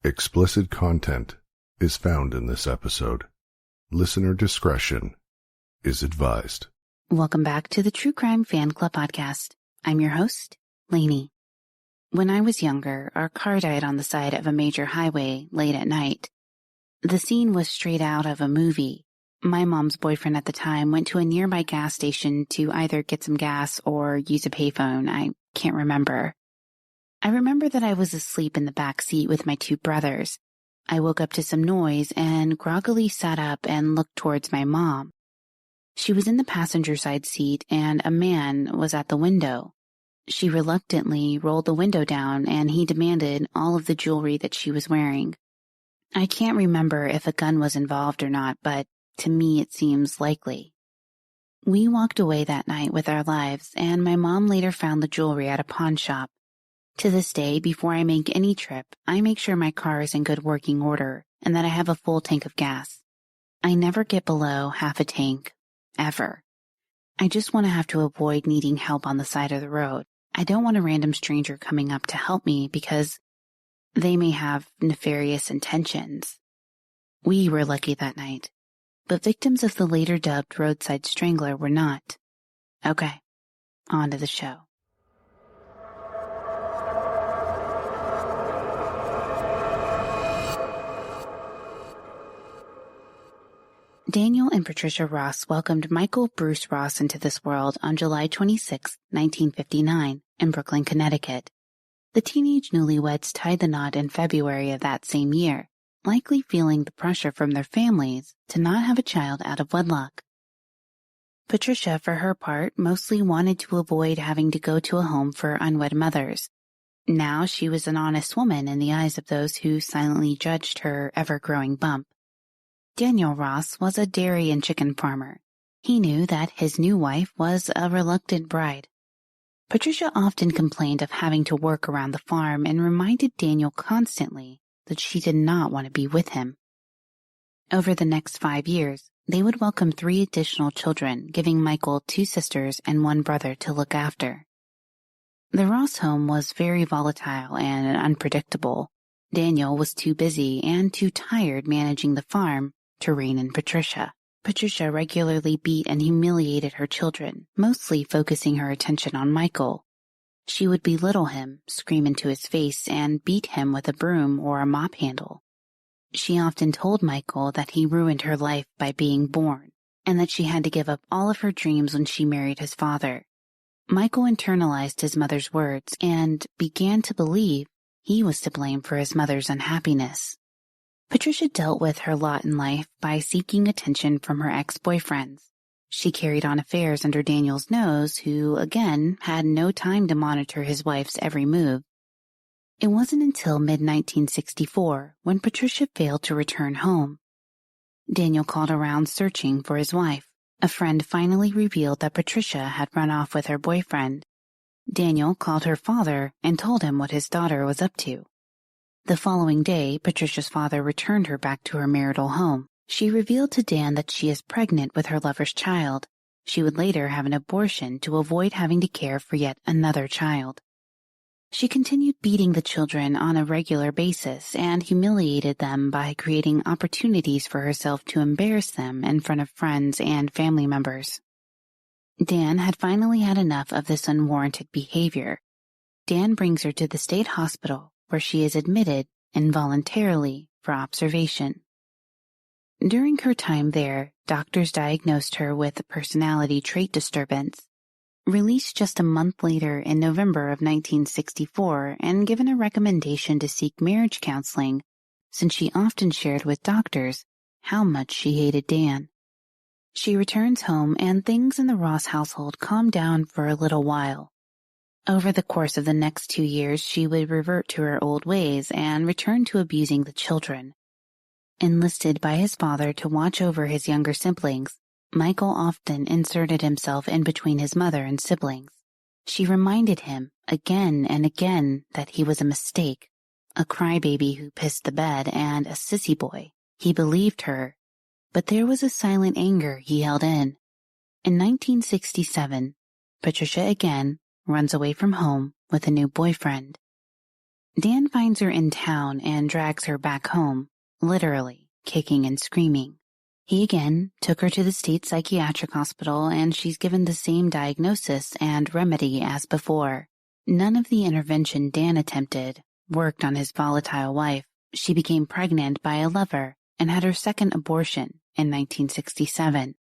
Explicit content is found in this episode. Listener discretion is advised. Welcome back to the True Crime Fan Club podcast. I'm your host, Lainey. When I was younger, our car died on the side of a major highway late at night. The scene was straight out of a movie. My mom's boyfriend at the time went to a nearby gas station to either get some gas or use a payphone. I can't remember. I remember that I was asleep in the back seat with my two brothers. I woke up to some noise and groggily sat up and looked towards my mom. She was in the passenger side seat and a man was at the window. She reluctantly rolled the window down and he demanded all of the jewelry that she was wearing. I can't remember if a gun was involved or not, but to me it seems likely. We walked away that night with our lives, and my mom later found the jewelry at a pawn shop. To this day, before I make any trip, I make sure my car is in good working order and that I have a full tank of gas. I never get below half a tank, ever. I just want to have to avoid needing help on the side of the road. I don't want a random stranger coming up to help me because they may have nefarious intentions. We were lucky that night, but victims of the later dubbed Roadside Strangler were not. Okay, on to the show. Daniel and Patricia Ross welcomed Michael Bruce Ross into this world on July 26, 1959, in Brooklyn, Connecticut. The teenage newlyweds tied the knot in February of that same year, likely feeling the pressure from their families to not have a child out of wedlock. Patricia, for her part, mostly wanted to avoid having to go to a home for unwed mothers. Now she was an honest woman in the eyes of those who silently judged her ever-growing bump. Daniel Ross was a dairy and chicken farmer. He knew that his new wife was a reluctant bride. Patricia often complained of having to work around the farm and reminded Daniel constantly that she did not want to be with him. Over the next 5 years, they would welcome 3 additional children, giving Michael 2 sisters and 1 brother to look after. The Ross home was very volatile and unpredictable. Daniel was too busy and too tired managing the farm to rein in Patricia. Patricia regularly beat and humiliated her children, mostly focusing her attention on Michael. She would belittle him, scream into his face, and beat him with a broom or a mop handle. She often told Michael that he ruined her life by being born, and that she had to give up all of her dreams when she married his father. Michael internalized his mother's words and began to believe he was to blame for his mother's unhappiness. Patricia dealt with her lot in life by seeking attention from her ex-boyfriends. She carried on affairs under Daniel's nose, who, again, had no time to monitor his wife's every move. It wasn't until mid-1964 when Patricia failed to return home. Daniel called around searching for his wife. A friend finally revealed that Patricia had run off with her boyfriend. Daniel called her father and told him what his daughter was up to. The following day, Patricia's father returned her back to her marital home. She revealed to Dan that she is pregnant with her lover's child. She would later have an abortion to avoid having to care for yet another child. She continued beating the children on a regular basis and humiliated them by creating opportunities for herself to embarrass them in front of friends and family members. Dan had finally had enough of this unwarranted behavior. Dan brings her to the state hospital, where she is admitted involuntarily for observation. During her time there, doctors diagnosed her with a personality trait disturbance. Released just a month later in November of 1964 and given a recommendation to seek marriage counseling, since she often shared with doctors how much she hated Dan. She returns home and things in the Ross household calm down for a little while. Over the course of the next 2 years, she would revert to her old ways and return to abusing the children. Enlisted by his father to watch over his younger siblings, Michael often inserted himself in between his mother and siblings. She reminded him again and again that he was a mistake, a crybaby who pissed the bed and a sissy boy. He believed her, but there was a silent anger he held in. In 1967, Patricia again runs away from home with a new boyfriend. Dan finds her in town and drags her back home, literally kicking and screaming. He again took her to the state psychiatric hospital, and she's given the same diagnosis and remedy as before. None of the intervention Dan attempted worked on his volatile wife. She became pregnant by a lover and had her second abortion in 1967.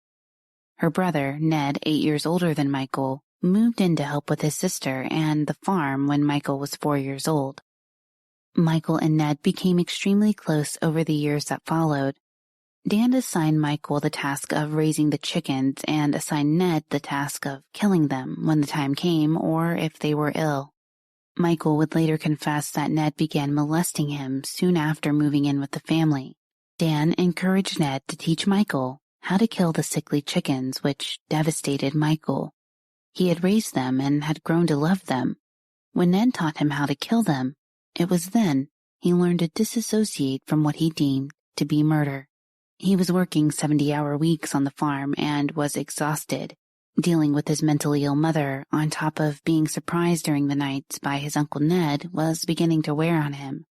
Her brother, Ned, 8 years older than Michael, moved in to help with his sister and the farm when Michael was 4 years old. Michael and Ned became extremely close over the years that followed. Dan assigned Michael the task of raising the chickens and assigned Ned the task of killing them when the time came or if they were ill. Michael would later confess that Ned began molesting him soon after moving in with the family. Dan encouraged Ned to teach Michael how to kill the sickly chickens, which devastated Michael. He had raised them and had grown to love them. When Ned taught him how to kill them, it was then he learned to disassociate from what he deemed to be murder. He was working 70-hour weeks on the farm and was exhausted, dealing with his mentally ill mother on top of being surprised during the nights by his Uncle Ned was beginning to wear on him.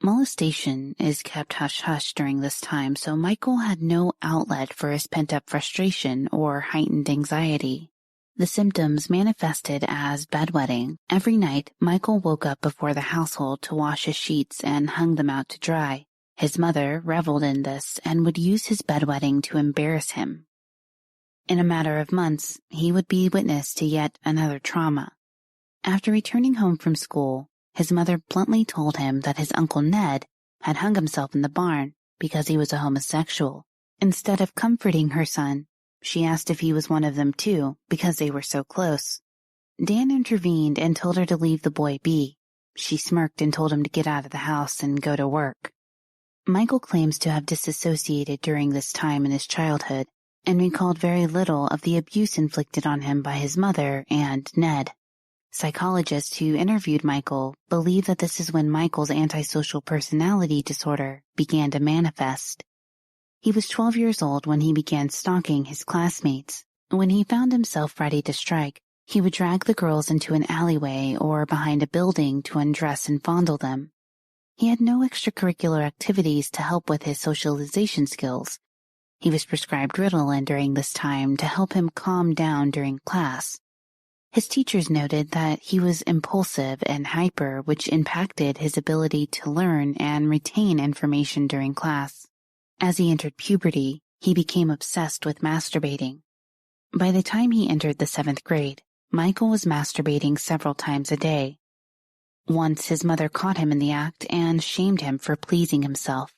Molestation is kept hush-hush during this time, so Michael had no outlet for his pent-up frustration or heightened anxiety. The symptoms manifested as bedwetting. Every night, Michael woke up before the household to wash his sheets and hung them out to dry. His mother reveled in this and would use his bedwetting to embarrass him. In a matter of months, he would be witness to yet another trauma. After returning home from school, his mother bluntly told him that his Uncle Ned had hung himself in the barn because he was a homosexual. Instead of comforting her son, she asked if he was one of them too because they were so close. Dan intervened and told her to leave the boy be. She smirked and told him to get out of the house and go to work. Michael claims to have disassociated during this time in his childhood and recalled very little of the abuse inflicted on him by his mother and Ned. Psychologists who interviewed Michael believe that this is when Michael's antisocial personality disorder began to manifest. He was 12 years old when he began stalking his classmates. When he found himself ready to strike, he would drag the girls into an alleyway or behind a building to undress and fondle them. He had no extracurricular activities to help with his socialization skills. He was prescribed Ritalin during this time to help him calm down during class. His teachers noted that he was impulsive and hyper, which impacted his ability to learn and retain information during class. As he entered puberty, he became obsessed with masturbating. By the time he entered the 7th grade, Michael was masturbating several times a day. Once his mother caught him in the act and shamed him for pleasing himself.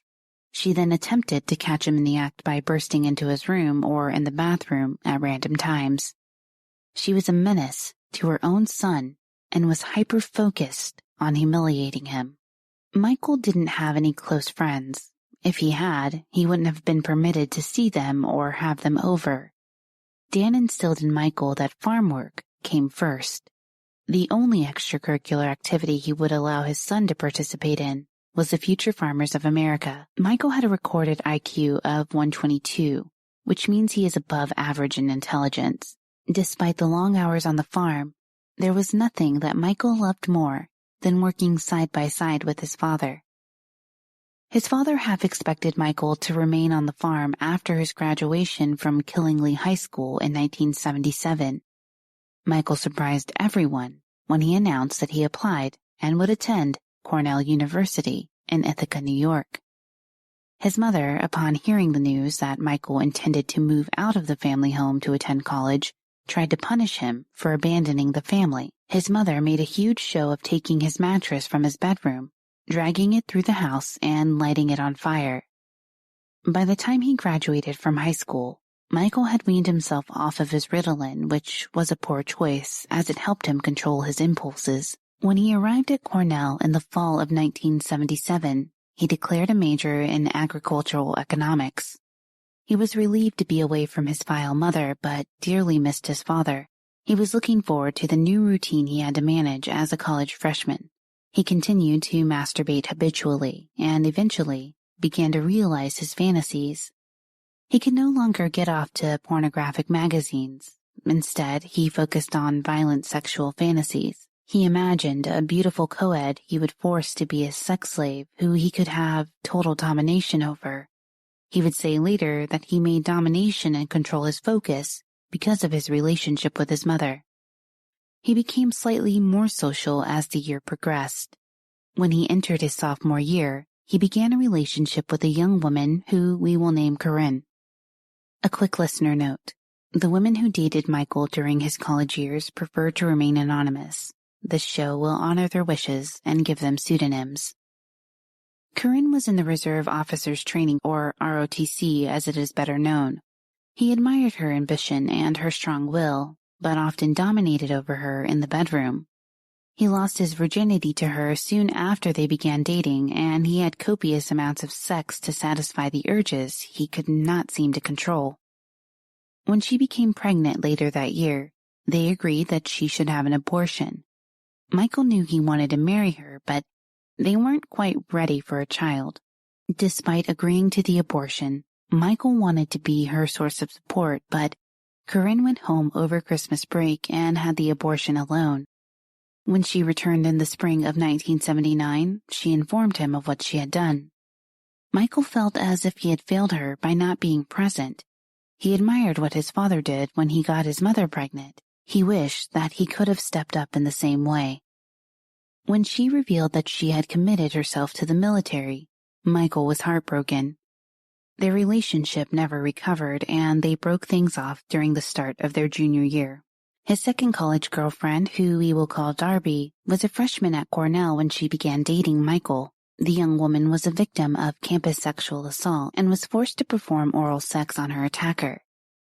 She then attempted to catch him in the act by bursting into his room or in the bathroom at random times. She was a menace to her own son and was hyper-focused on humiliating him. Michael didn't have any close friends. If he had, he wouldn't have been permitted to see them or have them over. Dan instilled in Michael that farm work came first. The only extracurricular activity he would allow his son to participate in was the Future Farmers of America. Michael had a recorded IQ of 122, which means he is above average in intelligence. Despite the long hours on the farm, there was nothing that Michael loved more than working side by side with his father. His father half expected Michael to remain on the farm after his graduation from Killingly High School in 1977. Michael surprised everyone when he announced that he applied and would attend Cornell University in Ithaca, New York. His mother, upon hearing the news that Michael intended to move out of the family home to attend college, tried to punish him for abandoning the family. His mother made a huge show of taking his mattress from his bedroom, dragging it through the house, and lighting it on fire. By the time he graduated from high school, Michael had weaned himself off of his Ritalin, which was a poor choice as it helped him control his impulses. When he arrived at Cornell in the fall of 1977, he declared a major in agricultural economics. He was relieved to be away from his vile mother, but dearly missed his father. He was looking forward to the new routine he had to manage as a college freshman. He continued to masturbate habitually and eventually began to realize his fantasies. He could no longer get off to pornographic magazines. Instead, he focused on violent sexual fantasies. He imagined a beautiful co-ed he would force to be a sex slave who he could have total domination over. He would say later that he made domination and control his focus because of his relationship with his mother. He became slightly more social as the year progressed. When he entered his sophomore year, he began a relationship with a young woman who we will name Corinne. A quick listener note. The women who dated Michael during his college years preferred to remain anonymous. This show will honor their wishes and give them pseudonyms. Corinne was in the Reserve Officers Training, or ROTC as it is better known. He admired her ambition and her strong will, but often dominated over her in the bedroom. He lost his virginity to her soon after they began dating, and he had copious amounts of sex to satisfy the urges he could not seem to control. When she became pregnant later that year, they agreed that she should have an abortion. Michael knew he wanted to marry her, but they weren't quite ready for a child. Despite agreeing to the abortion, Michael wanted to be her source of support, but Corinne went home over Christmas break and had the abortion alone. When she returned in the spring of 1979, she informed him of what she had done. Michael felt as if he had failed her by not being present. He admired what his father did when he got his mother pregnant. He wished that he could have stepped up in the same way. When she revealed that she had committed herself to the military, Michael was heartbroken. Their relationship never recovered, and they broke things off during the start of their junior year. His second college girlfriend, who we will call Darby, was a freshman at Cornell when she began dating Michael. The young woman was a victim of campus sexual assault and was forced to perform oral sex on her attacker.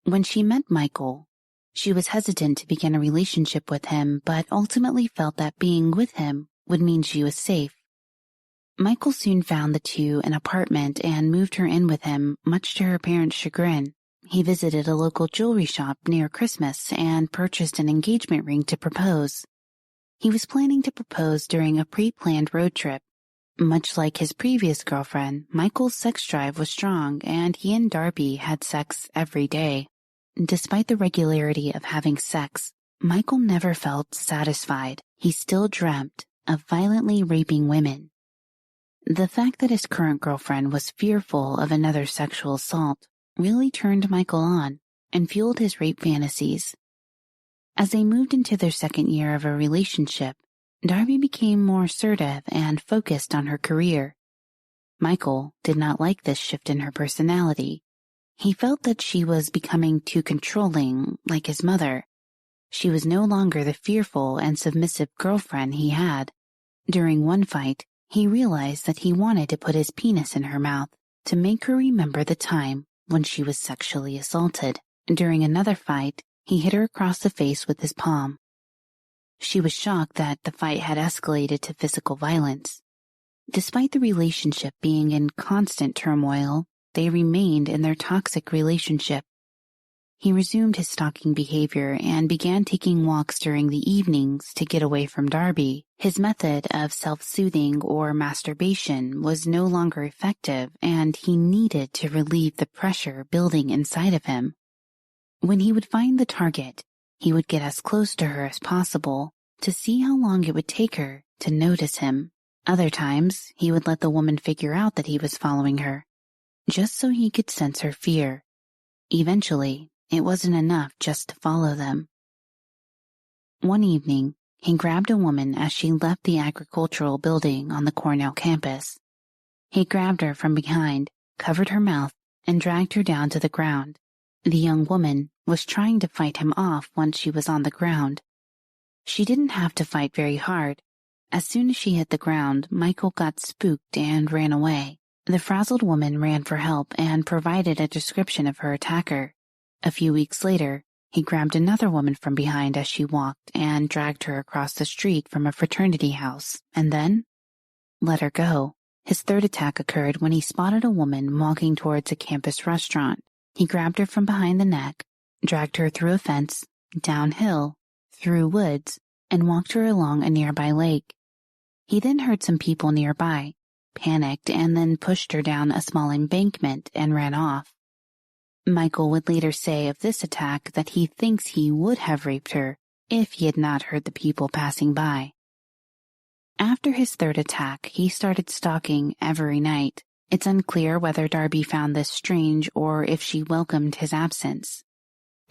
When she met Michael, she was hesitant to begin a relationship with him, but ultimately felt that being with him would mean she was safe. Michael soon found the two an apartment and moved her in with him, much to her parents' chagrin. He visited a local jewelry shop near Christmas and purchased an engagement ring to propose. He was planning to propose during a pre-planned road trip. Much like his previous girlfriend, Michael's sex drive was strong, and he and Darby had sex every day. Despite the regularity of having sex, Michael never felt satisfied. He still dreamt of violently raping women. The fact that his current girlfriend was fearful of another sexual assault really turned Michael on and fueled his rape fantasies. As they moved into their second year of a relationship, Darby became more assertive and focused on her career. Michael did not like this shift in her personality. He felt that she was becoming too controlling, like his mother. She was no longer the fearful and submissive girlfriend he had. During one fight, he realized that he wanted to put his penis in her mouth to make her remember the time when she was sexually assaulted. During another fight, he hit her across the face with his palm. She was shocked that the fight had escalated to physical violence. Despite the relationship being in constant turmoil, they remained in their toxic relationship. He resumed his stalking behavior and began taking walks during the evenings to get away from Darby. His method of self-soothing or masturbation was no longer effective, and he needed to relieve the pressure building inside of him. When he would find the target, he would get as close to her as possible to see how long it would take her to notice him. Other times, he would let the woman figure out that he was following her, just so he could sense her fear. Eventually, it wasn't enough just to follow them. One evening, he grabbed a woman as she left the agricultural building on the Cornell campus. He grabbed her from behind, covered her mouth, and dragged her down to the ground. The young woman was trying to fight him off once she was on the ground. She didn't have to fight very hard. As soon as she hit the ground, Michael got spooked and ran away. The frazzled woman ran for help and provided a description of her attacker. A few weeks later, he grabbed another woman from behind as she walked and dragged her across the street from a fraternity house, and then let her go. His third attack occurred when he spotted a woman walking towards a campus restaurant. He grabbed her from behind the neck, dragged her through a fence, downhill, through woods, and walked her along a nearby lake. He then heard some people nearby, panicked, and then pushed her down a small embankment and ran off. Michael would later say of this attack that he thinks he would have raped her if he had not heard the people passing by. After his third attack, he started stalking every night. It's unclear whether Darby found this strange or if she welcomed his absence.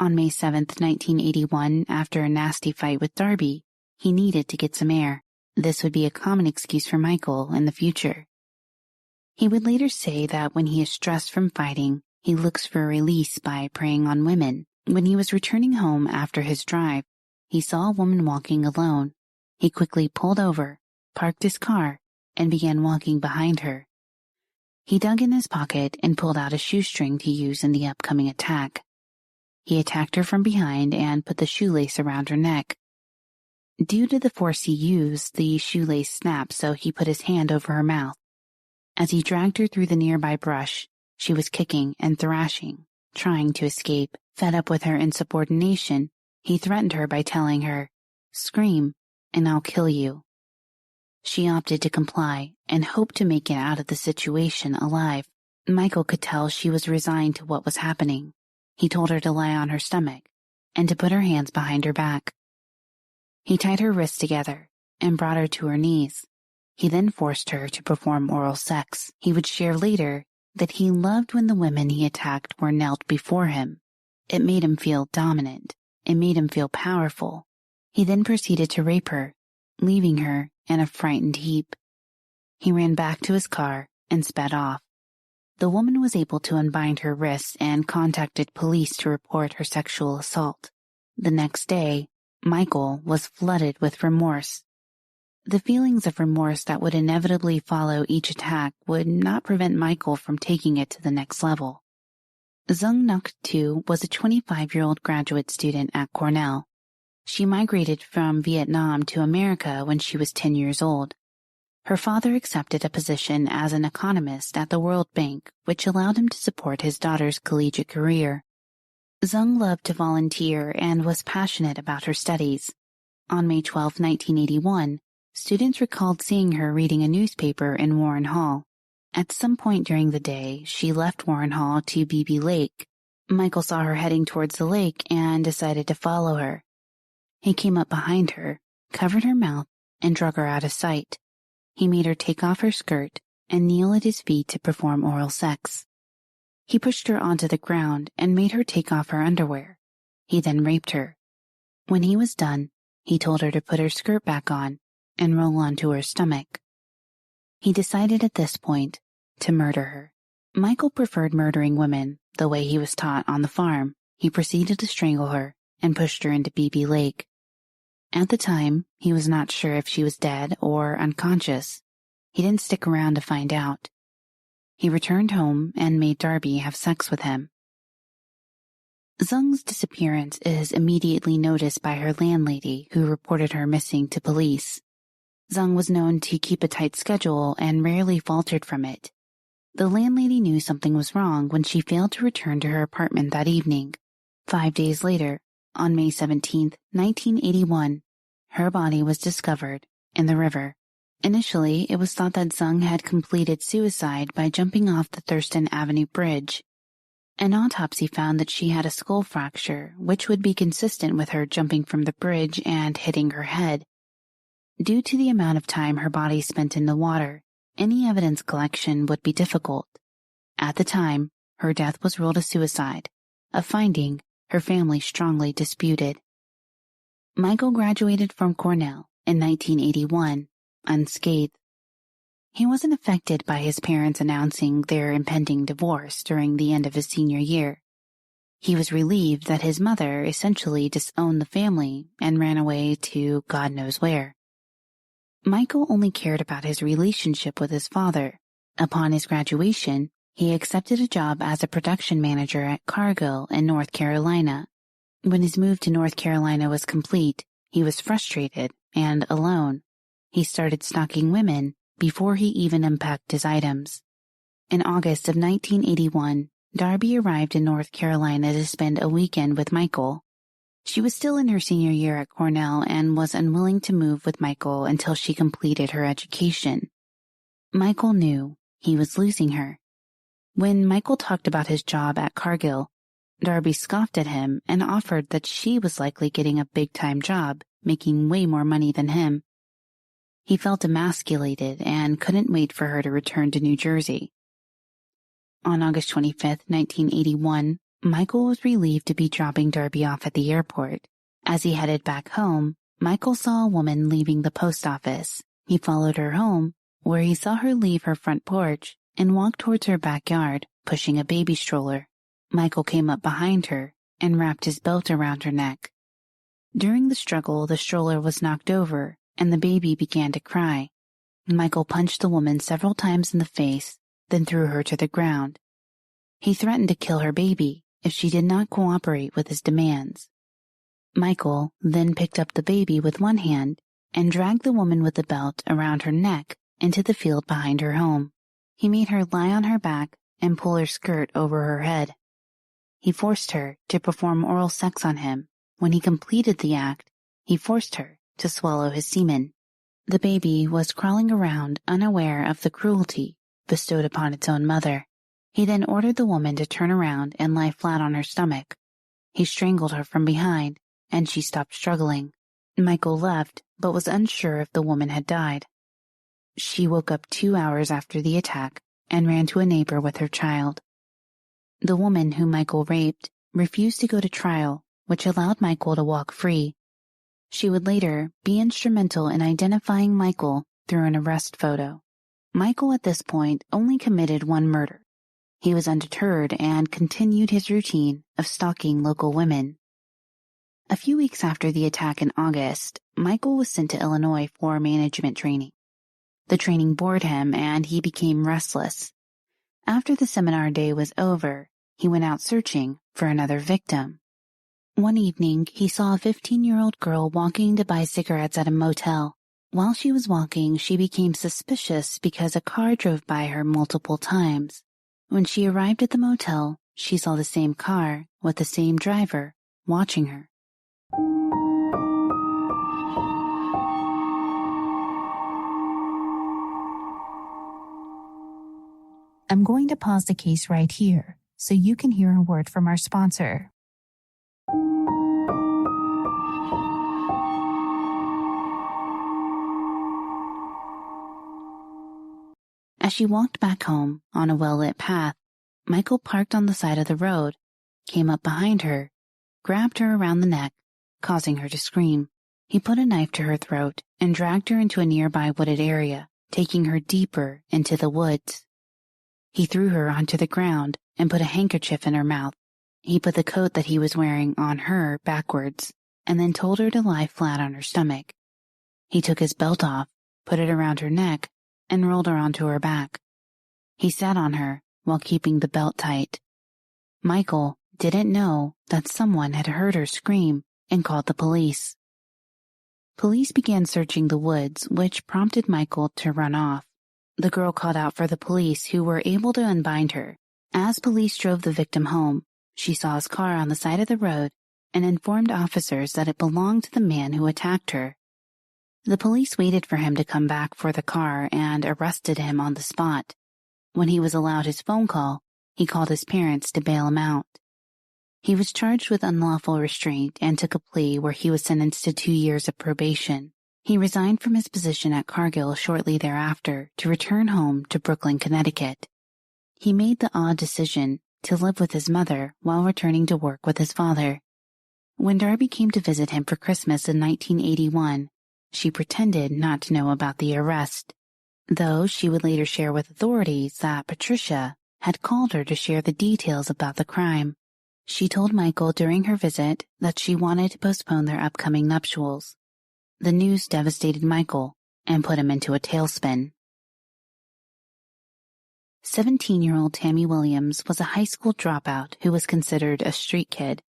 On May 7, 1981, after a nasty fight with Darby, he needed to get some air. This would be a common excuse for Michael in the future. He would later say that when he is stressed from fighting, he looks for release by preying on women. When he was returning home after his drive, he saw a woman walking alone. He quickly pulled over, parked his car, and began walking behind her. He dug in his pocket and pulled out a shoestring to use in the upcoming attack. He attacked her from behind and put the shoelace around her neck. Due to the force he used, the shoelace snapped, so he put his hand over her mouth. As he dragged her through the nearby brush, she was kicking and thrashing, trying to escape. Fed up with her insubordination, he threatened her by telling her, "Scream, and I'll kill you." She opted to comply and hoped to make it out of the situation alive. Michael could tell she was resigned to what was happening. He told her to lie on her stomach and to put her hands behind her back. He tied her wrists together and brought her to her knees. He then forced her to perform oral sex. He would share later that he loved when the women he attacked were knelt before him. It made him feel dominant. It made him feel powerful. He then proceeded to rape her, leaving her in a frightened heap. He ran back to his car and sped off. The woman was able to unbind her wrists and contacted police to report her sexual assault. The next day, Michael was flooded with remorse. The feelings of remorse that would inevitably follow each attack would not prevent Michael from taking it to the next level. Zung Nuk Tu was a 25-year-old graduate student at Cornell. She migrated from Vietnam to America when she was 10 years old. Her father accepted a position as an economist at the World Bank, which allowed him to support his daughter's collegiate career. Zung loved to volunteer and was passionate about her studies. On May 12, 1981, students recalled seeing her reading a newspaper in Warren Hall. At some point during the day, she left Warren Hall to Beebe Lake. Michael saw her heading towards the lake and decided to follow her. He came up behind her, covered her mouth, and drug her out of sight. He made her take off her skirt and kneel at his feet to perform oral sex. He pushed her onto the ground and made her take off her underwear. He then raped her. When he was done, he told her to put her skirt back on and roll onto her stomach. He decided at this point to murder her. Michael preferred murdering women the way he was taught on the farm. He proceeded to strangle her and pushed her into Beebe Lake. At the time, he was not sure if she was dead or unconscious. He didn't stick around to find out. He returned home and made Darby have sex with him. Zung's disappearance is immediately noticed by her landlady, who reported her missing to police. Zung was known to keep a tight schedule and rarely faltered from it. The landlady knew something was wrong when she failed to return to her apartment that evening. 5 days later, on May 17, 1981, her body was discovered in the river. Initially, it was thought that Zung had completed suicide by jumping off the Thurston Avenue Bridge. An autopsy found that she had a skull fracture, which would be consistent with her jumping from the bridge and hitting her head. Due to the amount of time her body spent in the water, any evidence collection would be difficult. At the time, her death was ruled a suicide, a finding her family strongly disputed. Michael graduated from Cornell in 1981, unscathed. He wasn't affected by his parents announcing their impending divorce during the end of his senior year. He was relieved that his mother essentially disowned the family and ran away to God knows where. Michael only cared about his relationship with his father. Upon his graduation, he accepted a job as a production manager at Cargill in North Carolina. When his move to North Carolina was complete, he was frustrated and alone. He started stalking women before he even unpacked his items. In August of 1981, Darby arrived in North Carolina to spend a weekend with Michael. She was still in her senior year at Cornell and was unwilling to move with Michael until she completed her education. Michael knew he was losing her. When Michael talked about his job at Cargill, Darby scoffed at him and offered that she was likely getting a big-time job, making way more money than him. He felt emasculated and couldn't wait for her to return to New Jersey. On August 25, 1981, Michael was relieved to be dropping Darby off at the airport. As he headed back home, Michael saw a woman leaving the post office. He followed her home, where he saw her leave her front porch and walk towards her backyard, pushing a baby stroller. Michael came up behind her and wrapped his belt around her neck. During the struggle, the stroller was knocked over and the baby began to cry. Michael punched the woman several times in the face, then threw her to the ground. He threatened to kill her baby if she did not cooperate with his demands. Michael then picked up the baby with one hand and dragged the woman with the belt around her neck into the field behind her home. He made her lie on her back and pull her skirt over her head. He forced her to perform oral sex on him. When he completed the act, he forced her to swallow his semen. The baby was crawling around unaware of the cruelty bestowed upon its own mother. He then ordered the woman to turn around and lie flat on her stomach. He strangled her from behind, and she stopped struggling. Michael left, but was unsure if the woman had died. She woke up 2 hours after the attack and ran to a neighbor with her child. The woman whom Michael raped refused to go to trial, which allowed Michael to walk free. She would later be instrumental in identifying Michael through an arrest photo. Michael at this point only committed one murder. He was undeterred and continued his routine of stalking local women. A few weeks after the attack in August, Michael was sent to Illinois for management training. The training bored him and he became restless. After the seminar day was over, he went out searching for another victim. One evening, he saw a 15-year-old girl walking to buy cigarettes at a motel. While she was walking, she became suspicious because a car drove by her multiple times. When she arrived at the motel, she saw the same car with the same driver watching her. I'm going to pause the case right here so you can hear a word from our sponsor. As she walked back home on a well-lit path, Michael parked on the side of the road, came up behind her, grabbed her around the neck, causing her to scream. He put a knife to her throat and dragged her into a nearby wooded area, taking her deeper into the woods. He threw her onto the ground and put a handkerchief in her mouth. He put the coat that he was wearing on her backwards and then told her to lie flat on her stomach. He took his belt off, put it around her neck, and rolled her onto her back. He sat on her while keeping the belt tight. Michael didn't know that someone had heard her scream and called the police. Police began searching the woods, which prompted Michael to run off. The girl called out for the police, who were able to unbind her. As police drove the victim home, she saw his car on the side of the road and informed officers that it belonged to the man who attacked her. The police waited for him to come back for the car and arrested him on the spot. When he was allowed his phone call, he called his parents to bail him out. He was charged with unlawful restraint and took a plea where he was sentenced to 2 years of probation. He resigned from his position at Cargill shortly thereafter to return home to Brooklyn, Connecticut. He made the odd decision to live with his mother while returning to work with his father. When Darby came to visit him for Christmas in 1981, she pretended not to know about the arrest, though she would later share with authorities that Patricia had called her to share the details about the crime. She told Michael during her visit that she wanted to postpone their upcoming nuptials. The news devastated Michael and put him into a tailspin. 17-year-old Tammy Williams was a high school dropout who was considered a street kid.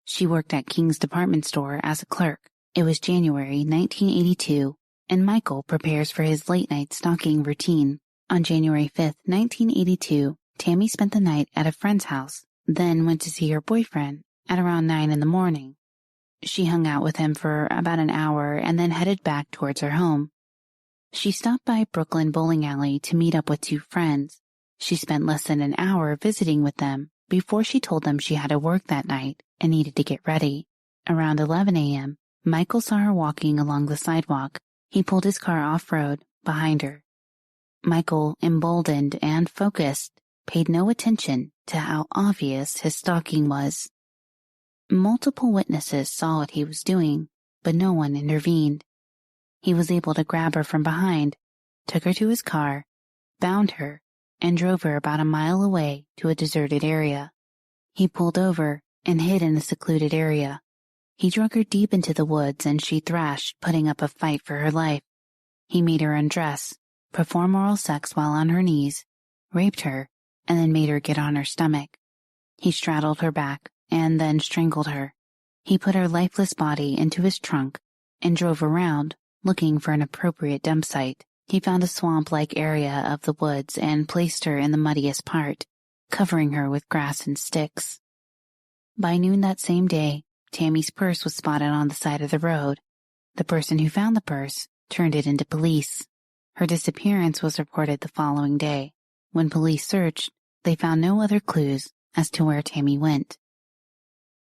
She worked at King's department store as a clerk. It was January 1982, and Michael prepares for his late-night stalking routine. On January 5, 1982, Tammy spent the night at a friend's house, then went to see her boyfriend at around 9 in the morning. She hung out with him for about an hour and then headed back towards her home. She stopped by Brooklyn Bowling Alley to meet up with 2 friends. She spent less than an hour visiting with them before she told them she had to work that night and needed to get ready. Around 11 a.m., Michael saw her walking along the sidewalk. He pulled his car off-road behind her. Michael, emboldened and focused, paid no attention to how obvious his stalking was. Multiple witnesses saw what he was doing, but no one intervened. He was able to grab her from behind, took her to his car, bound her, and drove her about a mile away to a deserted area. He pulled over and hid in a secluded area. He drug her deep into the woods and she thrashed, putting up a fight for her life. He made her undress, perform oral sex while on her knees, raped her, and then made her get on her stomach. He straddled her back and then strangled her. He put her lifeless body into his trunk and drove around, looking for an appropriate dump site. He found a swamp-like area of the woods and placed her in the muddiest part, covering her with grass and sticks. By noon that same day, Tammy's purse was spotted on the side of the road. The person who found the purse turned it into police. Her disappearance was reported the following day. When police searched, they found no other clues as to where Tammy went.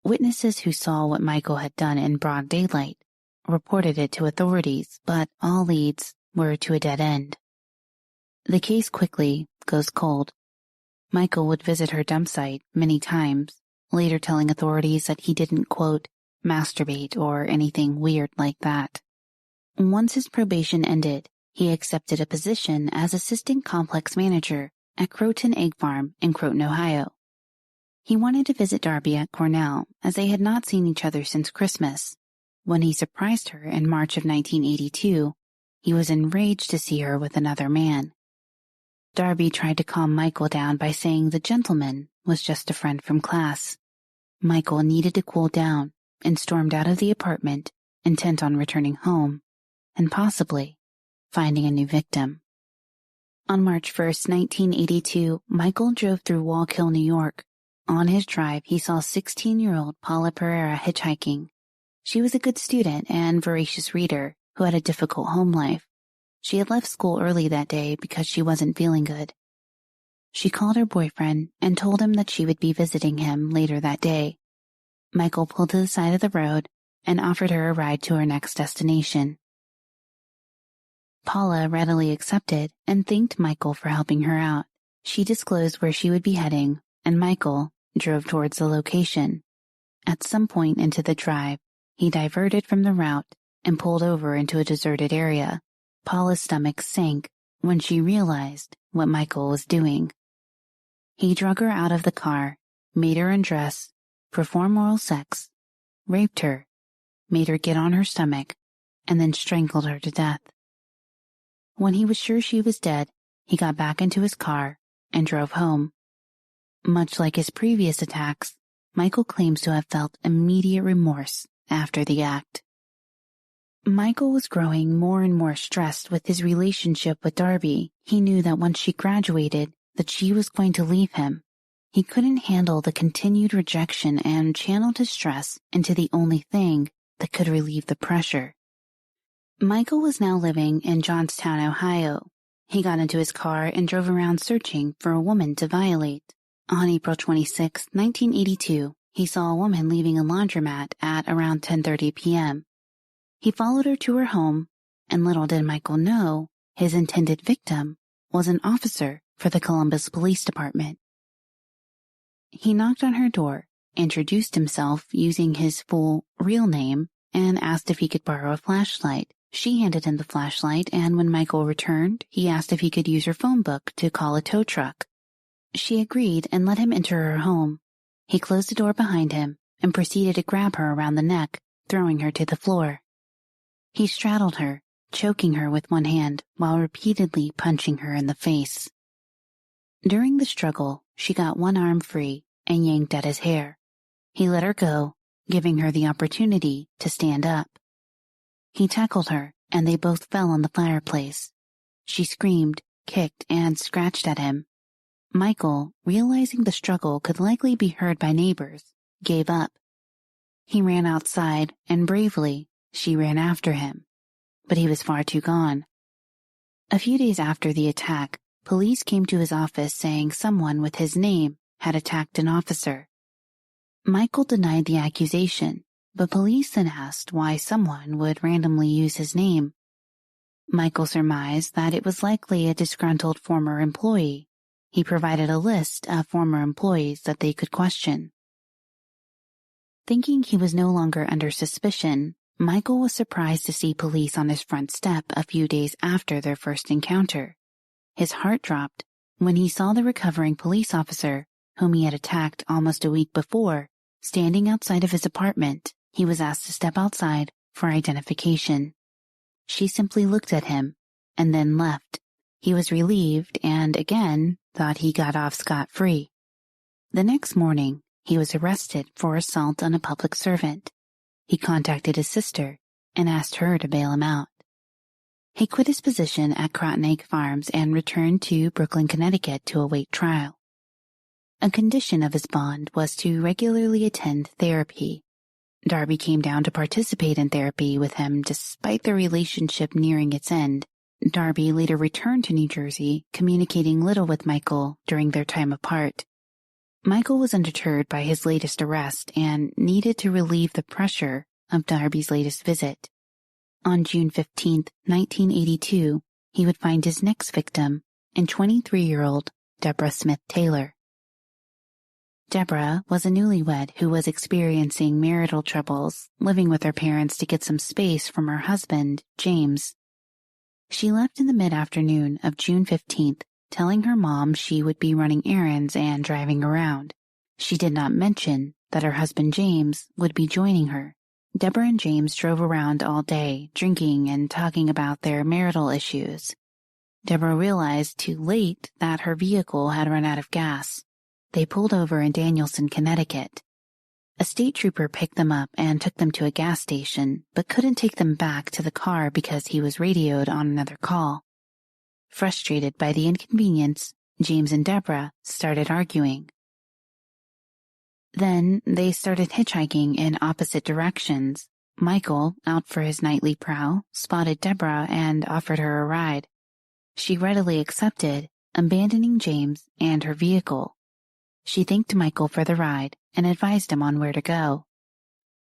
Witnesses who saw what Michael had done in broad daylight reported it to authorities, but all leads were to a dead end. The case quickly goes cold. Michael would visit her dump site many times, later telling authorities that he didn't, quote, masturbate or anything weird like that. Once his probation ended, he accepted a position as assistant complex manager at Croton Egg Farm in Croton, Ohio. He wanted to visit Darby at Cornell, as they had not seen each other since Christmas. When he surprised her in March of 1982, he was enraged to see her with another man. Darby tried to calm Michael down by saying the gentleman was just a friend from class. Michael needed to cool down and stormed out of the apartment, intent on returning home and possibly finding a new victim. On March 1st, 1982, Michael drove through Wallkill, New York. On his drive, he saw 16-year-old Paula Pereira hitchhiking. She was a good student and voracious reader who had a difficult home life. She had left school early that day because she wasn't feeling good. She called her boyfriend and told him that she would be visiting him later that day. Michael pulled to the side of the road and offered her a ride to her next destination. Paula readily accepted and thanked Michael for helping her out. She disclosed where she would be heading, and Michael drove towards the location. At some point into the drive, he diverted from the route and pulled over into a deserted area. Paula's stomach sank when she realized what Michael was doing. He drug her out of the car, made her undress, perform oral sex, raped her, made her get on her stomach, and then strangled her to death. When he was sure she was dead, he got back into his car and drove home. Much like his previous attacks, Michael claims to have felt immediate remorse after the act. Michael was growing more and more stressed with his relationship with Darby. He knew that once she graduated, that she was going to leave him. He couldn't handle the continued rejection and channeled his stress into the only thing that could relieve the pressure. Michael was now living in Johnstown, Ohio. He got into his car and drove around searching for a woman to violate. On April 26, 1982, he saw a woman leaving a laundromat at around 10:30 p.m. He followed her to her home, and little did Michael know, his intended victim was an officer for the Columbus Police Department. He knocked on her door, introduced himself using his full, real name, and asked if he could borrow a flashlight. She handed him the flashlight, and when Michael returned, he asked if he could use her phone book to call a tow truck. She agreed and let him enter her home. He closed the door behind him and proceeded to grab her around the neck, throwing her to the floor. He straddled her, choking her with one hand while repeatedly punching her in the face. During the struggle, she got one arm free and yanked at his hair. He let her go, giving her the opportunity to stand up. He tackled her, and they both fell on the fireplace. She screamed, kicked, and scratched at him. Michael, realizing the struggle could likely be heard by neighbors, gave up. He ran outside, and bravely, she ran after him. But he was far too gone. A few days after the attack, police came to his office saying someone with his name had attacked an officer. Michael denied the accusation, but police then asked why someone would randomly use his name. Michael surmised that it was likely a disgruntled former employee. He provided a list of former employees that they could question. Thinking he was no longer under suspicion, Michael was surprised to see police on his front step a few days after their first encounter. His heart dropped when he saw the recovering police officer, whom he had attacked almost a week before, standing outside of his apartment. He was asked to step outside for identification. She simply looked at him and then left. He was relieved and, again, thought he got off scot-free. The next morning, he was arrested for assault on a public servant. He contacted his sister and asked her to bail him out. He quit his position at Croton Egg Farms and returned to Brooklyn, Connecticut to await trial. A condition of his bond was to regularly attend therapy. Darby came down to participate in therapy with him despite their relationship nearing its end. Darby later returned to New Jersey, communicating little with Michael during their time apart. Michael was undeterred by his latest arrest and needed to relieve the pressure of Darby's latest visit. On June 15, 1982, he would find his next victim in 23-year-old Deborah Smith Taylor. Deborah was a newlywed who was experiencing marital troubles, living with her parents to get some space from her husband, James. She left in the mid-afternoon of June 15th, telling her mom she would be running errands and driving around. She did not mention that her husband James would be joining her. Deborah and James drove around all day, drinking and talking about their marital issues. Deborah realized too late that her vehicle had run out of gas. They pulled over in Danielson, Connecticut. A state trooper picked them up and took them to a gas station, but couldn't take them back to the car because he was radioed on another call. Frustrated by the inconvenience, James and Deborah started arguing. Then they started hitchhiking in opposite directions. Michael, out for his nightly prowl, spotted Deborah and offered her a ride. She readily accepted, abandoning James and her vehicle. She thanked Michael for the ride and advised him on where to go.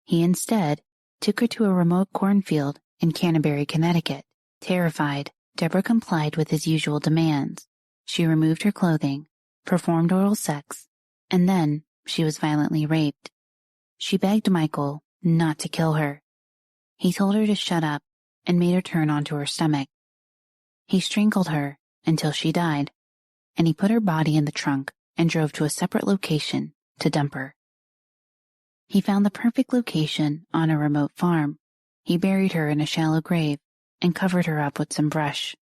He instead took her to a remote cornfield in Canterbury, Connecticut. Terrified, Deborah complied with his usual demands. She removed her clothing, performed oral sex, and then she was violently raped. She begged Michael not to kill her. He told her to shut up and made her turn onto her stomach. He strangled her until she died, and he put her body in the trunk and drove to a separate location to dump her. He found the perfect location on a remote farm. He buried her in a shallow grave and covered her up with some brush.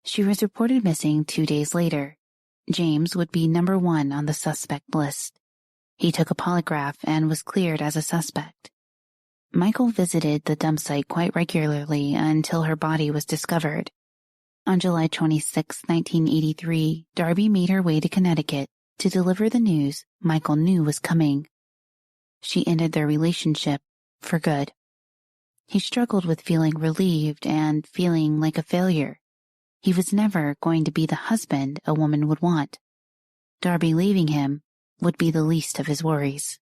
She was reported missing 2 days later. James would be number 1 on the suspect list. He took a polygraph and was cleared as a suspect. Michael visited the dump site quite regularly until her body was discovered. On July 26, 1983, Darby made her way to Connecticut to deliver the news Michael knew was coming. She ended their relationship for good. He struggled with feeling relieved and feeling like a failure. He was never going to be the husband a woman would want. Darby leaving him would be the least of his worries.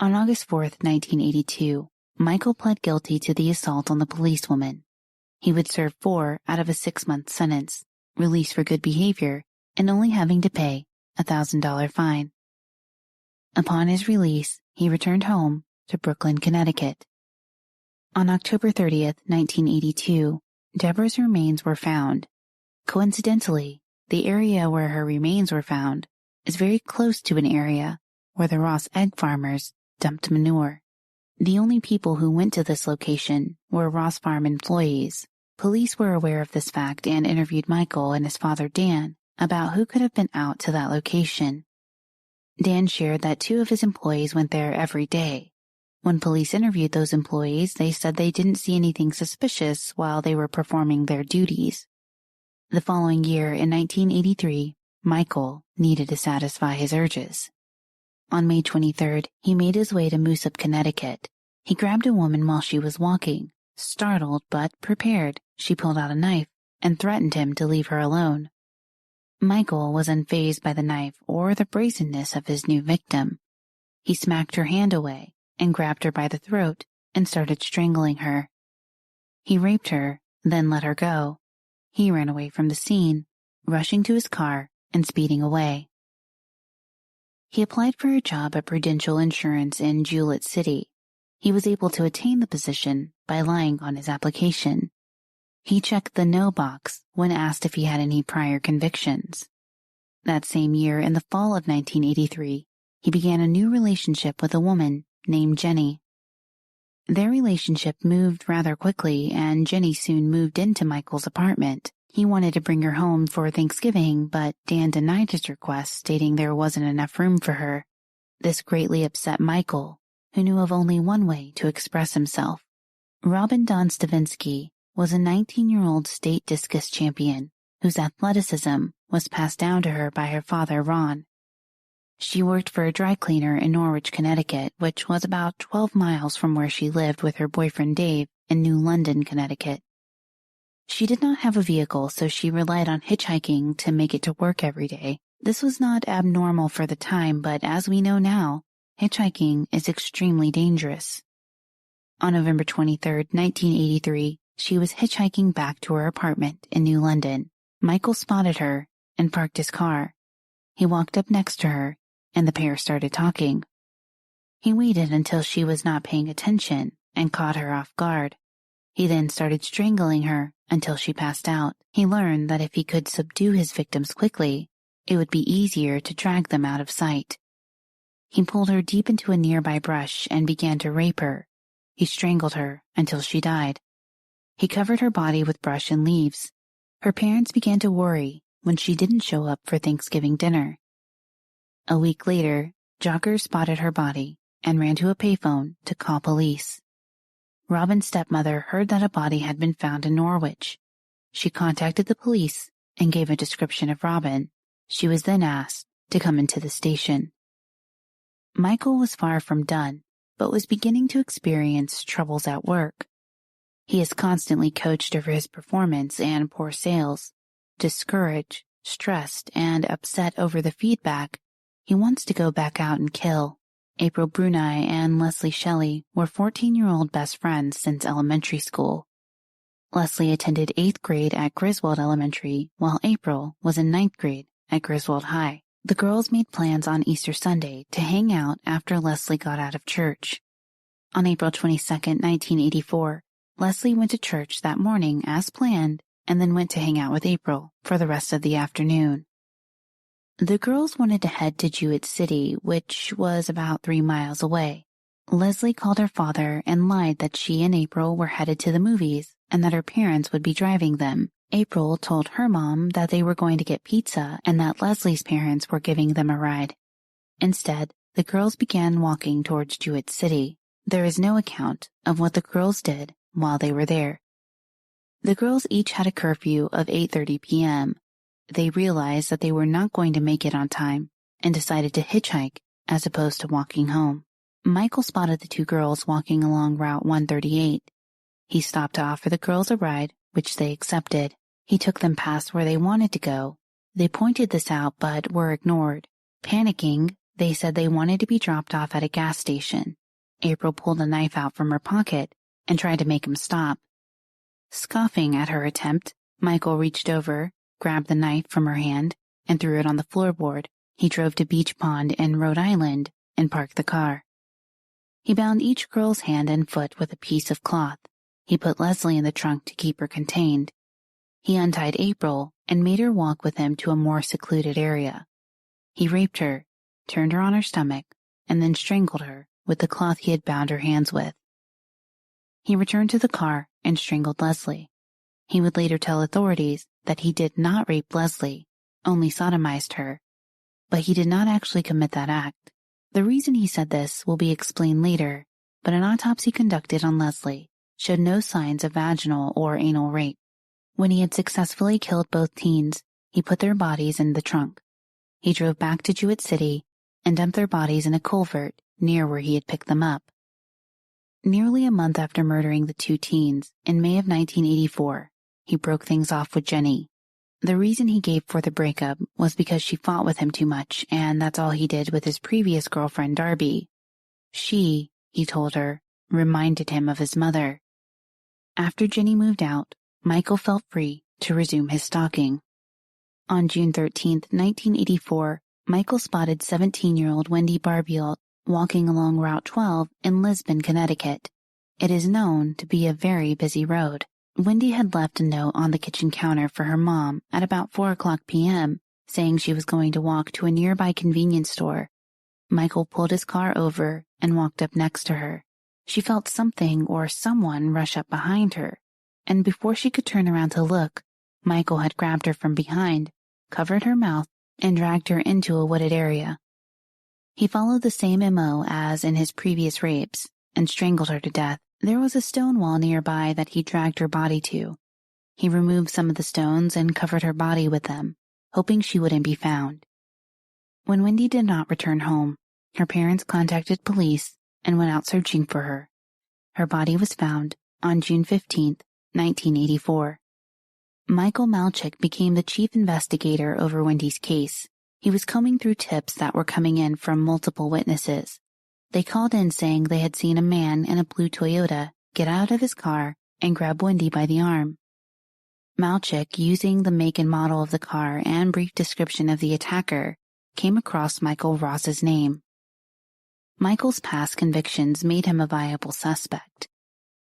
On August 4, 1982, Michael pled guilty to the assault on the policewoman. He would serve 4 out of a 6-month sentence, released for good behavior, and only having to pay a $1,000 fine. Upon his release, he returned home to Brooklyn, Connecticut. On October 30, 1982, Deborah's remains were found. Coincidentally, the area where her remains were found is very close to an area where the Ross egg farmers dumped manure. The only people who went to this location were Ross Farm employees. Police were aware of this fact and interviewed Michael and his father Dan about who could have been out to that location. Dan shared that 2 of his employees went there every day. When police interviewed those employees, they said they didn't see anything suspicious while they were performing their duties. The following year, in 1983, Michael needed to satisfy his urges. On May 23rd, he made his way to Moosup, Connecticut. He grabbed a woman while she was walking. Startled but prepared, she pulled out a knife and threatened him to leave her alone. Michael was unfazed by the knife or the brazenness of his new victim. He smacked her hand away and grabbed her by the throat and started strangling her. He raped her, then let her go. He ran away from the scene, rushing to his car and speeding away. He applied for a job at Prudential Insurance in Jewett City. He was able to attain the position by lying on his application. He checked the no box when asked if he had any prior convictions. That same year, in the fall of 1983, he began a new relationship with a woman named Jenny. Their relationship moved rather quickly, and Jenny soon moved into Michael's apartment. He wanted to bring her home for Thanksgiving, but Dan denied his request, stating there wasn't enough room for her. This greatly upset Michael, who knew of only one way to express himself. Robin Dawn Stavinsky was a 19-year-old state discus champion whose athleticism was passed down to her by her father, Ron. She worked for a dry cleaner in Norwich, Connecticut, which was about 12 miles from where she lived with her boyfriend Dave in New London, Connecticut. She did not have a vehicle, so she relied on hitchhiking to make it to work every day. This was not abnormal for the time, but as we know now, hitchhiking is extremely dangerous. On November 23, 1983, she was hitchhiking back to her apartment in New London. Michael spotted her and parked his car. He walked up next to her, and the pair started talking. He waited until she was not paying attention and caught her off guard. He then started strangling her until she passed out. He learned that if he could subdue his victims quickly, it would be easier to drag them out of sight. He pulled her deep into a nearby brush and began to rape her. He strangled her until she died. He covered her body with brush and leaves. Her parents began to worry when she didn't show up for Thanksgiving dinner. A week later, joggers spotted her body and ran to a payphone to call police. Robin's stepmother heard that a body had been found in Norwich. She contacted the police and gave a description of Robin. She was then asked to come into the station. Michael was far from done, but was beginning to experience troubles at work. He is constantly coached over his performance and poor sales. Discouraged, stressed, and upset over the feedback, he wants to go back out and kill. April Bruni and Leslie Shelley were 14-year-old best friends since elementary school. Leslie attended 8th grade at Griswold Elementary, while April was in 9th grade at Griswold High. The girls made plans on Easter Sunday to hang out after Leslie got out of church. On April 22, 1984, Leslie went to church that morning as planned and then went to hang out with April for the rest of the afternoon. The girls wanted to head to Jewett City, which was about 3 miles away. Leslie called her father and lied that she and April were headed to the movies and that her parents would be driving them. April told her mom that they were going to get pizza and that Leslie's parents were giving them a ride. Instead, the girls began walking towards Jewett City. There is no account of what the girls did while they were there. The girls each had a curfew of 8:30 p.m. They realized that they were not going to make it on time and decided to hitchhike as opposed to walking home. Michael spotted the two girls walking along Route 138. He stopped to offer the girls a ride, which they accepted. He took them past where they wanted to go. They pointed this out but were ignored. Panicking, they said they wanted to be dropped off at a gas station. April pulled a knife out from her pocket and tried to make him stop. Scoffing at her attempt, Michael reached over, grabbed the knife from her hand, and threw it on the floorboard. He drove to Beach Pond in Rhode Island and parked the car. He bound each girl's hand and foot with a piece of cloth. He put Leslie in the trunk to keep her contained. He untied April and made her walk with him to a more secluded area. He raped her, turned her on her stomach, and then strangled her with the cloth he had bound her hands with. He returned to the car and strangled Leslie. He would later tell authorities that he did not rape Leslie, only sodomized her, but he did not actually commit that act. The reason he said this will be explained later, but an autopsy conducted on Leslie showed no signs of vaginal or anal rape. When he had successfully killed both teens, he put their bodies in the trunk. He drove back to Jewett City and dumped their bodies in a culvert near where he had picked them up. Nearly a month after murdering the two teens, in May of 1984, he broke things off with Jenny. The reason he gave for the breakup was because she fought with him too much, and that's all he did with his previous girlfriend, Darby. She, he told her, reminded him of his mother. After Jenny moved out, Michael felt free to resume his stalking. On June 13, 1984, Michael spotted 17-year-old Wendy Barbialt walking along Route 12 in Lisbon, Connecticut. It is known to be a very busy road. Wendy had left a note on the kitchen counter for her mom at about 4:00 p.m., saying she was going to walk to a nearby convenience store. Michael pulled his car over and walked up next to her. She felt something or someone rush up behind her, and before she could turn around to look, Michael had grabbed her from behind, covered her mouth, and dragged her into a wooded area. He followed the same MO as in his previous rapes and strangled her to death. There was a stone wall nearby that he dragged her body to. He removed some of the stones and covered her body with them, hoping she wouldn't be found. When Wendy did not return home, her parents contacted police and went out searching for her. Her body was found on June 15, 1984. Michael Malchik became the chief investigator over Wendy's case. He was combing through tips that were coming in from multiple witnesses. They called in saying they had seen a man in a blue Toyota get out of his car and grab Wendy by the arm. Malchik, using the make and model of the car and brief description of the attacker, came across Michael Ross's name. Michael's past convictions made him a viable suspect.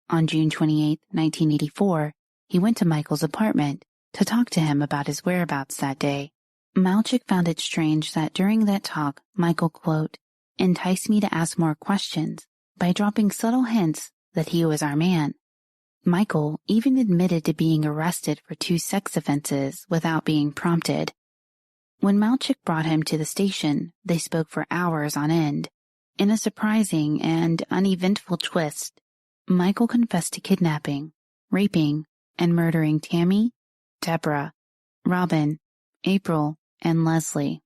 On June 28, 1984, he went to Michael's apartment to talk to him about his whereabouts that day. Malchik found it strange that during that talk, Michael, quote, enticed me to ask more questions by dropping subtle hints that he was our man. Michael even admitted to being arrested for 2 sex offenses without being prompted. When Malchik brought him to the station, they spoke for hours on end. In a surprising and uneventful twist, Michael confessed to kidnapping, raping, and murdering Tammy, Deborah, Robin, April, and Leslie.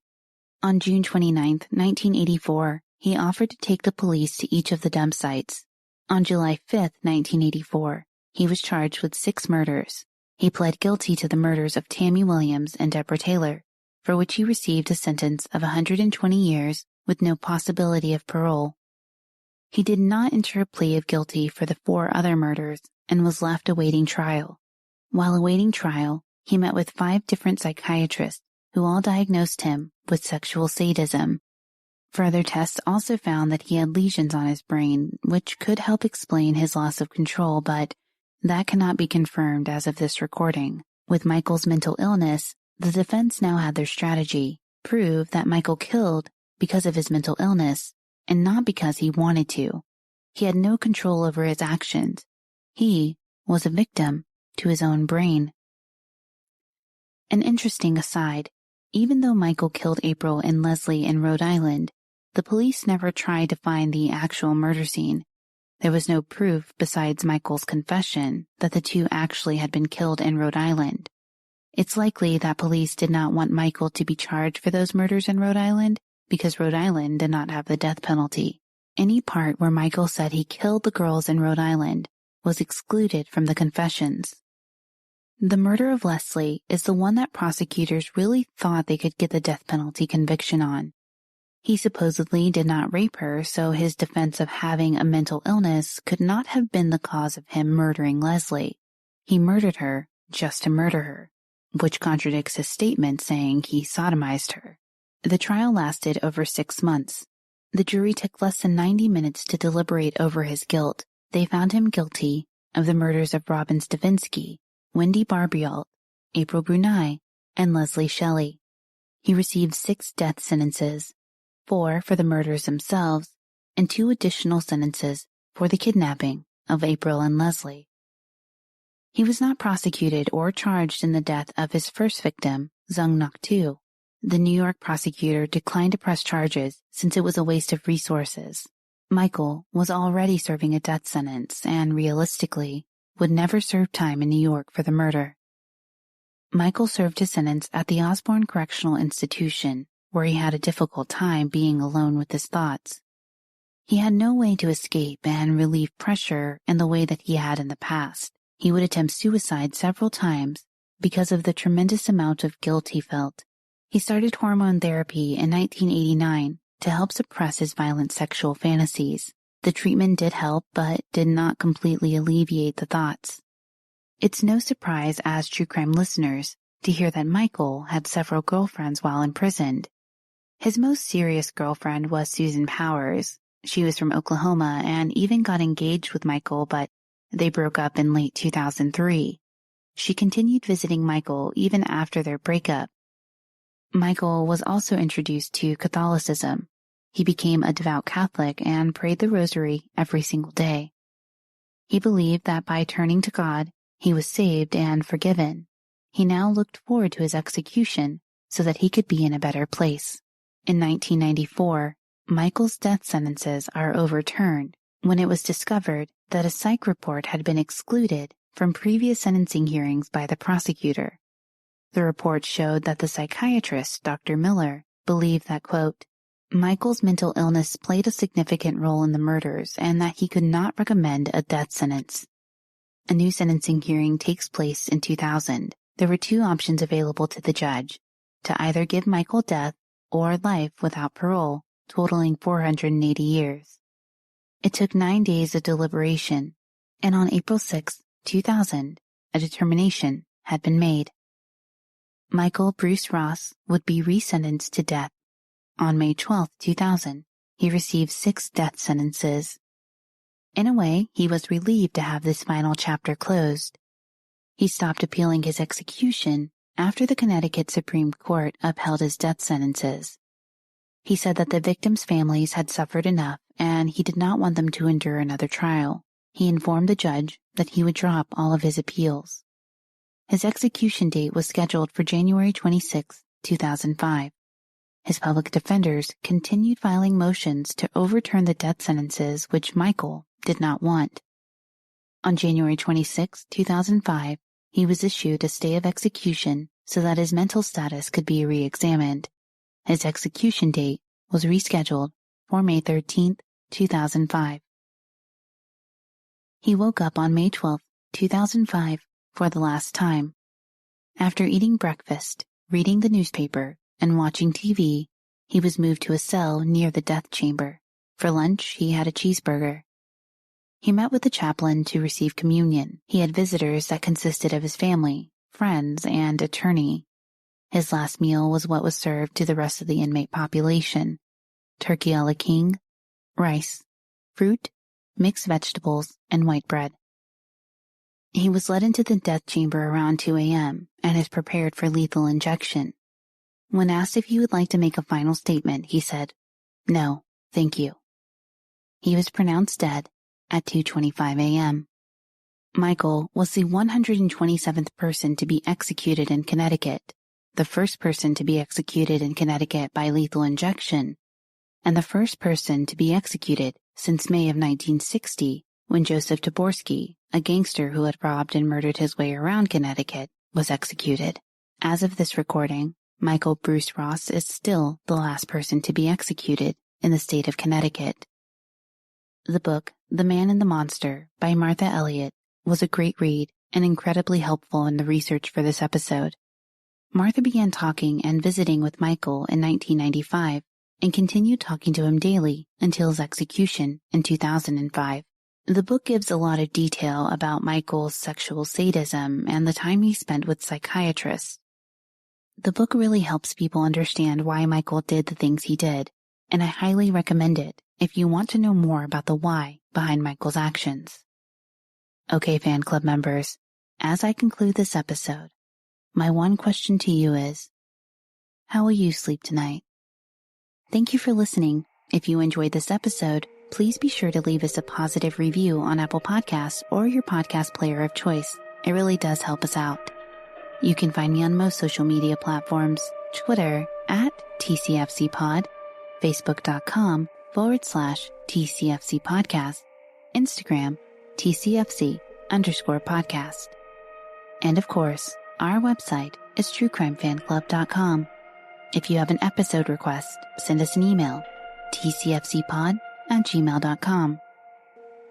On June 29, 1984, he offered to take the police to each of the dump sites. On July 5, 1984, he was charged with 6 murders. He pled guilty to the murders of Tammy Williams and Deborah Taylor, for which he received a sentence of 120 years with no possibility of parole. He did not enter a plea of guilty for the 4 other murders and was left awaiting trial. While awaiting trial, he met with 5 different psychiatrists who all diagnosed him with sexual sadism. Further tests also found that he had lesions on his brain, which could help explain his loss of control, but that cannot be confirmed as of this recording. With Michael's mental illness, the defense now had their strategy: prove that Michael killed because of his mental illness and not because he wanted to. He had no control over his actions. He was a victim to his own brain. An interesting aside: even though Michael killed April and Leslie in Rhode Island, the police never tried to find the actual murder scene. There was no proof besides Michael's confession that the 2 actually had been killed in Rhode Island. It's likely that police did not want Michael to be charged for those murders in Rhode Island because Rhode Island did not have the death penalty. Any part where Michael said he killed the girls in Rhode Island was excluded from the confessions. The murder of Leslie is the one that prosecutors really thought they could get the death penalty conviction on. He supposedly did not rape her, so his defense of having a mental illness could not have been the cause of him murdering Leslie. He murdered her just to murder her, which contradicts his statement saying he sodomized her. The trial lasted over 6 months. The jury took less than 90 minutes to deliberate over his guilt. They found him guilty of the murders of Robin Stavinsky, Wendy Barbialt, April Brunei, and Leslie Shelley. He received 6 death sentences, 4 for the murders themselves, and 2 additional sentences for the kidnapping of April and Leslie. He was not prosecuted or charged in the death of his first victim, Zung Nok Tu. The New York prosecutor declined to press charges since it was a waste of resources. Michael was already serving a death sentence and, realistically, would never serve time in New York for the murder. Michael served his sentence at the Osborne Correctional Institution, where he had a difficult time being alone with his thoughts. He had no way to escape and relieve pressure in the way that he had in the past. He would attempt suicide several times, because of the tremendous amount of guilt he felt. He started hormone therapy in 1989 to help suppress his violent sexual fantasies. The treatment did help, but did not completely alleviate the thoughts. It's no surprise as true crime listeners to hear that Michael had several girlfriends while imprisoned. His most serious girlfriend was Susan Powers. She was from Oklahoma and even got engaged with Michael, but they broke up in late 2003. She continued visiting Michael even after their breakup. Michael was also introduced to Catholicism. He became a devout Catholic and prayed the rosary every single day. He believed that by turning to God, he was saved and forgiven. He now looked forward to his execution so that he could be in a better place. In 1994, Michael's death sentences are overturned when it was discovered that a psych report had been excluded from previous sentencing hearings by the prosecutor. The report showed that the psychiatrist, Dr. Miller, believed that, quote, Michael's mental illness played a significant role in the murders and that he could not recommend a death sentence. A new sentencing hearing takes place in 2000. There were two options available to the judge, to either give Michael death or life without parole, totaling 480 years. It took 9 days of deliberation, and on April 6, 2000, a determination had been made. Michael Bruce Ross would be resentenced to death. On May 12, 2000, he received 6 death sentences. In a way, he was relieved to have this final chapter closed. He stopped appealing his execution after the Connecticut Supreme Court upheld his death sentences. He said that the victims' families had suffered enough and he did not want them to endure another trial. He informed the judge that he would drop all of his appeals. His execution date was scheduled for January 26, 2005. His public defenders continued filing motions to overturn the death sentences which Michael did not want. On January 26, 2005, he was issued a stay of execution so that his mental status could be re-examined. His execution date was rescheduled for May 13, 2005. He woke up on May 12, 2005 for the last time. After eating breakfast, reading the newspaper, and watching TV, he was moved to a cell near the death chamber. For lunch, he had a cheeseburger. He met with the chaplain to receive communion. He had visitors that consisted of his family, friends, and attorney. His last meal was what was served to the rest of the inmate population: turkey a la king, rice, fruit, mixed vegetables, and white bread. He was led into the death chamber around 2 a.m. and is prepared for lethal injection. When asked if he would like to make a final statement, he said, "No, thank you." He was pronounced dead at 2:25 a.m. Michael was the 127th person to be executed in Connecticut, the first person to be executed in Connecticut by lethal injection, and the first person to be executed since May of 1960, when Joseph Taborski, a gangster who had robbed and murdered his way around Connecticut, was executed. As of this recording, Michael Bruce Ross is still the last person to be executed in the state of Connecticut. The book, The Man and the Monster, by Martha Elliott, was a great read and incredibly helpful in the research for this episode. Martha began talking and visiting with Michael in 1995 and continued talking to him daily until his execution in 2005. The book gives a lot of detail about Michael's sexual sadism and the time he spent with psychiatrists. The book really helps people understand why Michael did the things he did, and I highly recommend it if you want to know more about the why behind Michael's actions. Okay, fan club members, as I conclude this episode, my one question to you is, how will you sleep tonight? Thank you for listening. If you enjoyed this episode, please be sure to leave us a positive review on Apple Podcasts or your podcast player of choice. It really does help us out. You can find me on most social media platforms: Twitter at TCFCPod, Facebook.com/TCFCPodcast, Instagram TCFC_podcast. And of course, our website is truecrimefanclub.com. If you have an episode request, send us an email, tcfcpod@gmail.com.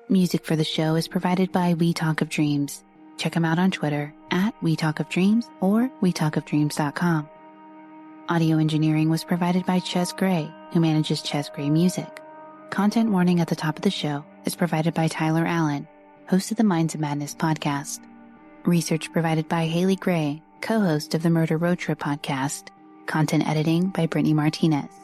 Music for the show is provided by We Talk of Dreams. Check him out on Twitter at WeTalkOfDreams or WeTalkOfDreams.com. Audio engineering was provided by Ches Gray, who manages Ches Gray Music. Content warning at the top of the show is provided by Tyler Allen, host of the Minds of Madness podcast. Research provided by Haley Gray, co-host of the Murder Road Trip podcast. Content editing by Brittany Martinez.